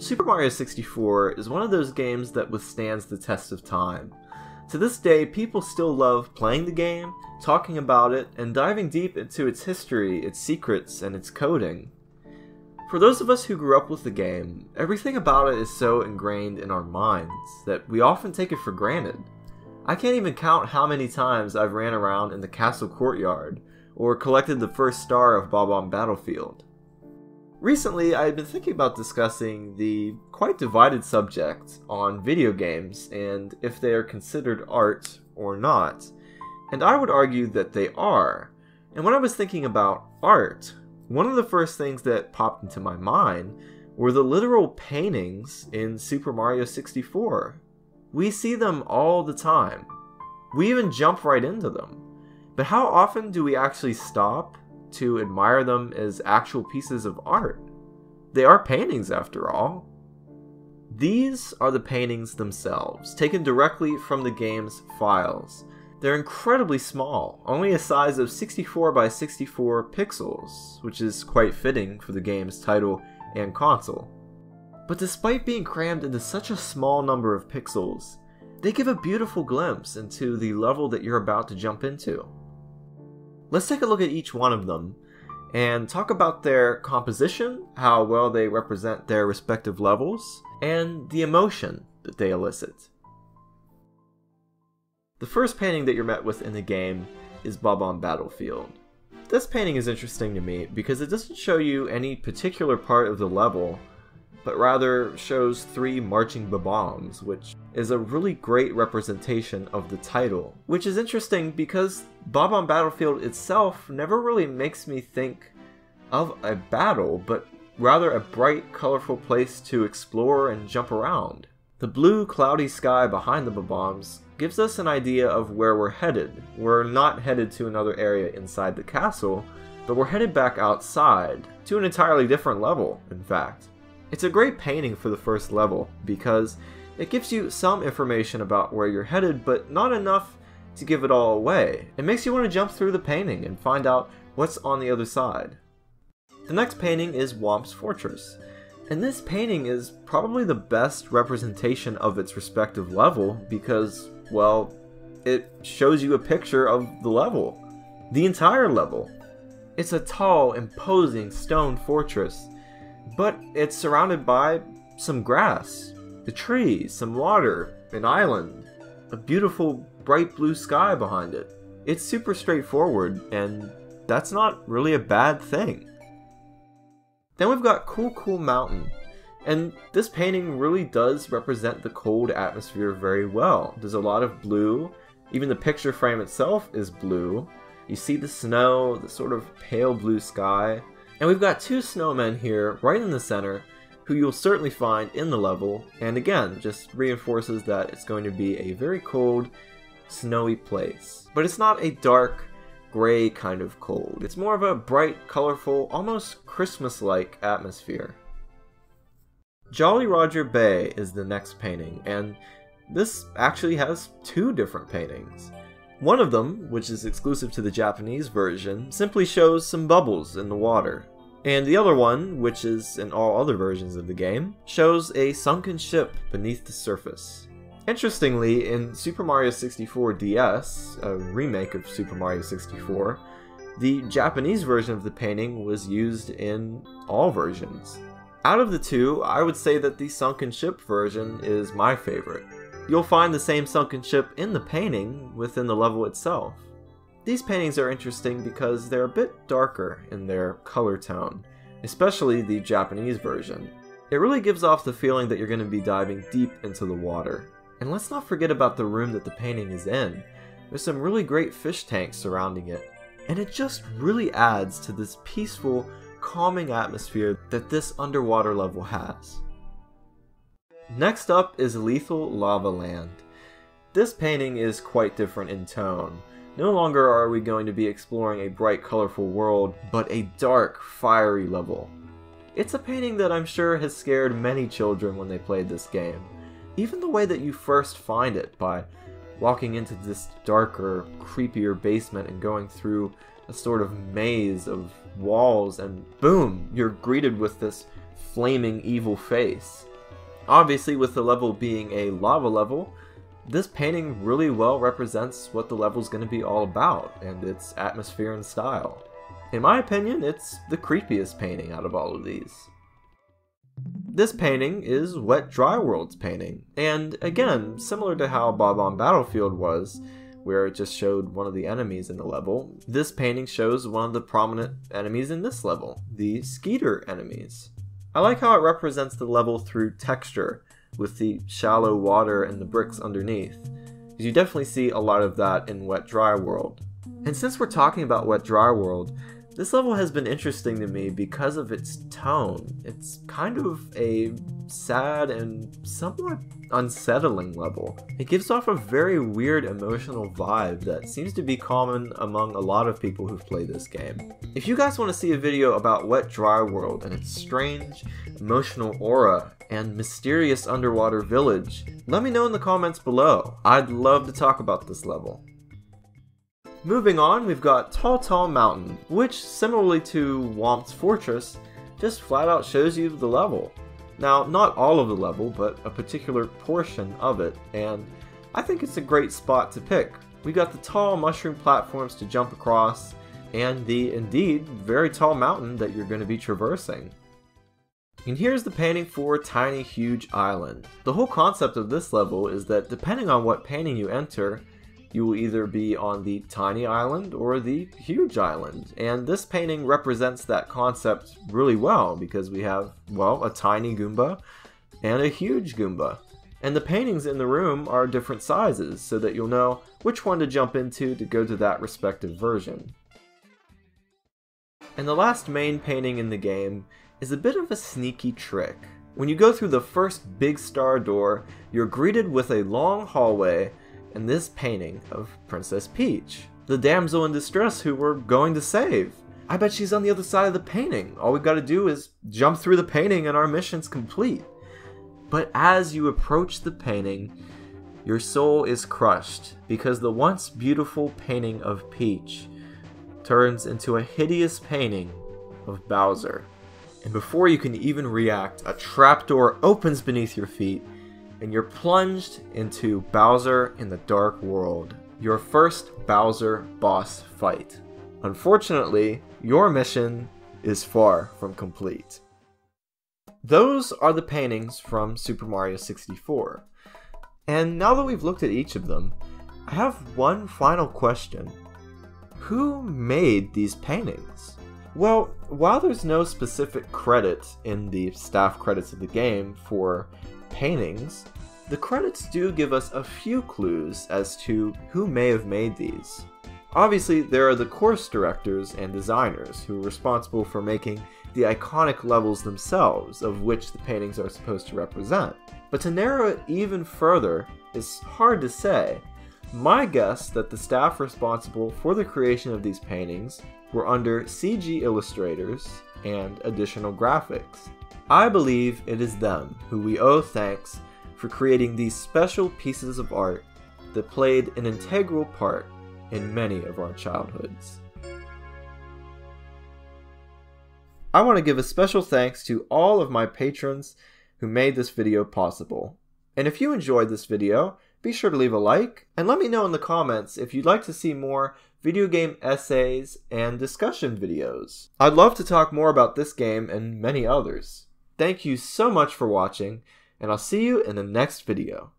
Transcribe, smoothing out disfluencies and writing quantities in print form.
Super Mario 64 is one of those games that withstands the test of time. To this day, people still love playing the game, talking about it, and diving deep into its history, its secrets, and its coding. For those of us who grew up with the game, everything about it is so ingrained in our minds that we often take it for granted. I can't even count how many times I've ran around in the castle courtyard, or collected the first star of Bob-omb Battlefield. Recently, I had been thinking about discussing the quite divided subject on video games and if they are considered art or not, and I would argue that they are. And when I was thinking about art, one of the first things that popped into my mind were the literal paintings in Super Mario 64. We see them all the time. We even jump right into them. But how often do we actually stop to admire them as actual pieces of art? They are paintings after all. These are the paintings themselves, taken directly from the game's files. They're incredibly small, only a size of 64 by 64 pixels, which is quite fitting for the game's title and console. But despite being crammed into such a small number of pixels, they give a beautiful glimpse into the level that you're about to jump into. Let's take a look at each one of them and talk about their composition, how well they represent their respective levels, and the emotion that they elicit. The first painting that you're met with in the game is Bob-omb Battlefield. This painting is interesting to me because it doesn't show you any particular part of the level, but rather shows 3 marching Bob-ombs, which is a really great representation of the title. Which is interesting because Bob-omb Battlefield itself never really makes me think of a battle, but rather a bright, colorful place to explore and jump around. The blue, cloudy sky behind the Bob-ombs gives us an idea of where we're headed. We're not headed to another area inside the castle, but we're headed back outside, to an entirely different level, in fact. It's a great painting for the first level, because it gives you some information about where you're headed, but not enough to give it all away. It makes you want to jump through the painting and find out what's on the other side. The next painting is Whomp's Fortress, and this painting is probably the best representation of its respective level because, well, it shows you a picture of the level. The entire level. It's a tall, imposing stone fortress, but it's surrounded by some grass, a tree, some water, an island, a beautiful bright blue sky behind it. It's super straightforward, and that's not really a bad thing. Then we've got Cool Mountain, and this painting really does represent the cold atmosphere very well. There's a lot of blue, even the picture frame itself is blue. You see the snow, the sort of pale blue sky. And we've got 2 snowmen here, right in the center, who you'll certainly find in the level, and again, just reinforces that it's going to be a very cold, snowy place. But it's not a dark, gray kind of cold. It's more of a bright, colorful, almost Christmas-like atmosphere. Jolly Roger Bay is the next painting, and this actually has 2 different paintings. One of them, which is exclusive to the Japanese version, simply shows some bubbles in the water. And the other one, which is in all other versions of the game, shows a sunken ship beneath the surface. Interestingly, in Super Mario 64 DS, a remake of Super Mario 64, the Japanese version of the painting was used in all versions. Out of the 2, I would say that the sunken ship version is my favorite. You'll find the same sunken ship in the painting within the level itself. These paintings are interesting because they're a bit darker in their color tone, especially the Japanese version. It really gives off the feeling that you're going to be diving deep into the water. And let's not forget about the room that the painting is in. There's some really great fish tanks surrounding it, and it just really adds to this peaceful, calming atmosphere that this underwater level has. Next up is Lethal Lava Land. This painting is quite different in tone. No longer are we going to be exploring a bright, colorful world, but a dark, fiery level. It's a painting that I'm sure has scared many children when they played this game. Even the way that you first find it, by walking into this darker, creepier basement and going through a sort of maze of walls, and boom, you're greeted with this flaming evil face. Obviously, with the level being a lava level, this painting really well represents what the level is going to be all about, and its atmosphere and style. In my opinion, it's the creepiest painting out of all of these. This painting is Wet Dry World's painting, and again, similar to how Bob-omb Battlefield was, where it just showed one of the enemies in the level, this painting shows one of the prominent enemies in this level, the Skeeter enemies. I like how it represents the level through texture, with the shallow water and the bricks underneath. You definitely see a lot of that in Wet Dry World. And since we're talking about Wet Dry World, this level has been interesting to me because of its tone. It's kind of a sad and somewhat unsettling level. It gives off a very weird emotional vibe that seems to be common among a lot of people who've played this game. If you guys want to see a video about Wet Dry World and its strange, emotional aura and mysterious underwater village, let me know in the comments below. I'd love to talk about this level. Moving on, we've got Tata Mountain, which, similarly to Whomp's Fortress, just flat out shows you the level. Now, not all of the level, but a particular portion of it, and I think it's a great spot to pick. We got the tall mushroom platforms to jump across, and the, indeed, very tall mountain that you're going to be traversing. And here's the painting for Tiny Huge Island. The whole concept of this level is that depending on what painting you enter, you will either be on the tiny island or the huge island. And this painting represents that concept really well because we have, well, a tiny Goomba and a huge Goomba. And the paintings in the room are different sizes so that you'll know which one to jump into to go to that respective version. And the last main painting in the game is a bit of a sneaky trick. When you go through the first big star door, you're greeted with a long hallway and this painting of Princess Peach, the damsel in distress who we're going to save. I bet she's on the other side of the painting. All we've got to do is jump through the painting and our mission's complete. But as you approach the painting, your soul is crushed because the once beautiful painting of Peach turns into a hideous painting of Bowser. And before you can even react, a trapdoor opens beneath your feet and you're plunged into Bowser in the Dark World, your first Bowser boss fight. Unfortunately, your mission is far from complete. Those are the paintings from Super Mario 64. And now that we've looked at each of them, I have one final question. Who made these paintings? Well, while there's no specific credit in the staff credits of the game for paintings, the credits do give us a few clues as to who may have made these. Obviously, there are the course directors and designers who are responsible for making the iconic levels themselves, of which the paintings are supposed to represent. But to narrow it even further is hard to say. My guess that the staff responsible for the creation of these paintings were under CG illustrators and additional graphics. I believe it is them who we owe thanks for creating these special pieces of art that played an integral part in many of our childhoods. I want to give a special thanks to all of my patrons who made this video possible. And if you enjoyed this video, be sure to leave a like, and let me know in the comments if you'd like to see more video game essays and discussion videos. I'd love to talk more about this game and many others. Thank you so much for watching, and I'll see you in the next video.